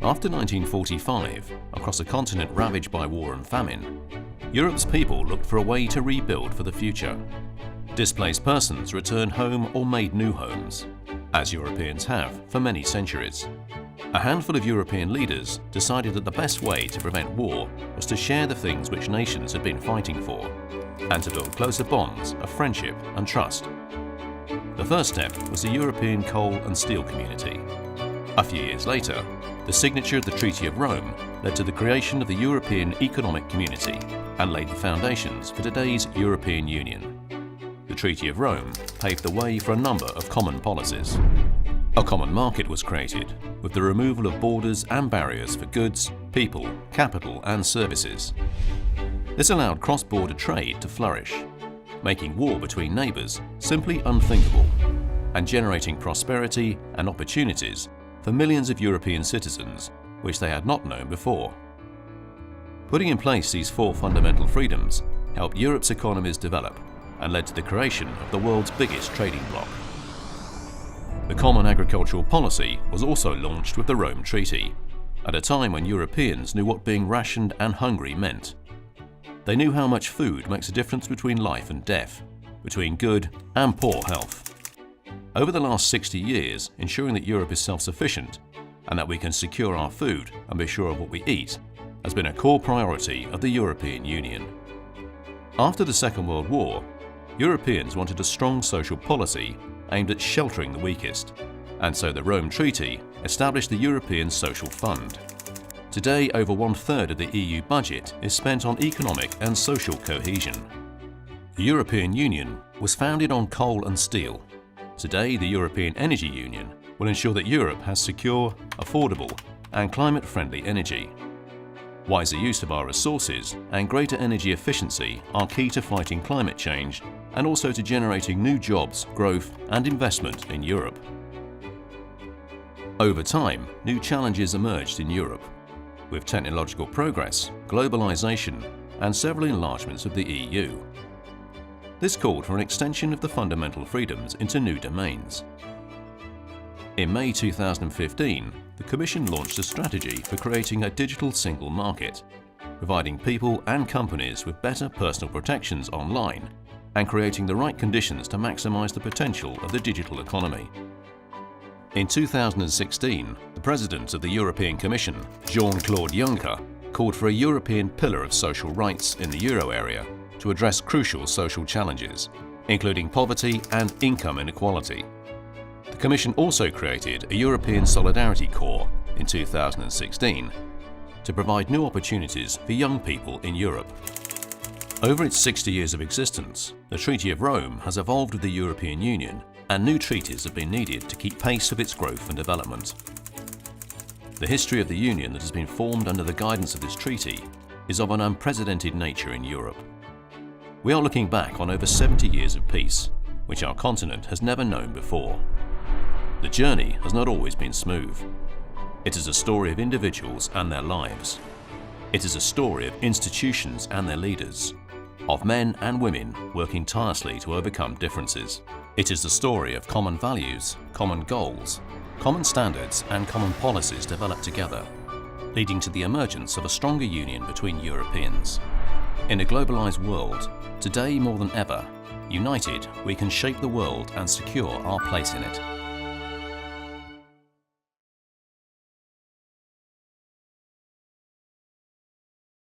After 1945, across a continent ravaged by war and famine, Europe's people looked for a way to rebuild for the future. Displaced persons returned home or made new homes, as Europeans have for many centuries. A handful of European leaders decided that the best way to prevent war was to share the things which nations had been fighting for, and to build closer bonds of friendship and trust. The first step was the European Coal and Steel Community. A few years later, the signature of the Treaty of Rome led to the creation of the European Economic Community and laid the foundations for today's European Union. The Treaty of Rome paved the way for a number of common policies. A common market was created, with the removal of borders and barriers for goods, people, capital and services. This allowed cross-border trade to flourish, making war between neighbours simply unthinkable, and generating prosperity and opportunities for millions of European citizens which they had not known before. Putting in place these four fundamental freedoms helped Europe's economies develop and led to the creation of the world's biggest trading bloc. The Common Agricultural Policy was also launched with the Rome Treaty, at a time when Europeans knew what being rationed and hungry meant. They knew how much food makes a difference between life and death, between good and poor health. Over the last 60 years, ensuring that Europe is self-sufficient and that we can secure our food and be sure of what we eat has been a core priority of the European Union. After the Second World War, Europeans wanted a strong social policy aimed at sheltering the weakest, and so the Rome Treaty established the European Social Fund. Today, over 1/3 of the EU budget is spent on economic and social cohesion. The European Union was founded on coal and steel. Today, the European Energy Union will ensure that Europe has secure, affordable and climate-friendly energy. Wiser use of our resources and greater energy efficiency are key to fighting climate change and also to generating new jobs, growth and investment in Europe. Over time, new challenges emerged in Europe, with technological progress, globalization and several enlargements of the EU. This called for an extension of the fundamental freedoms into new domains. In May 2015, the Commission launched a strategy for creating a digital single market, providing people and companies with better personal protections online and creating the right conditions to maximize the potential of the digital economy. In 2016, the President of the European Commission, Jean-Claude Juncker, called for a European pillar of social rights in the euro area to address crucial social challenges, including poverty and income inequality. The Commission also created a European Solidarity Corps in 2016 to provide new opportunities for young people in Europe. Over its 60 years of existence, the Treaty of Rome has evolved with the European Union, and new treaties have been needed to keep pace with its growth and development. The history of the Union that has been formed under the guidance of this treaty is of an unprecedented nature in Europe. We are looking back on over 70 years of peace, which our continent has never known before. The journey has not always been smooth. It is a story of individuals and their lives. It is a story of institutions and their leaders, of men and women working tirelessly to overcome differences. It is the story of common values, common goals, common standards and common policies developed together, leading to the emergence of a stronger union between Europeans. In a globalized world, today more than ever, united we can shape the world and secure our place in it.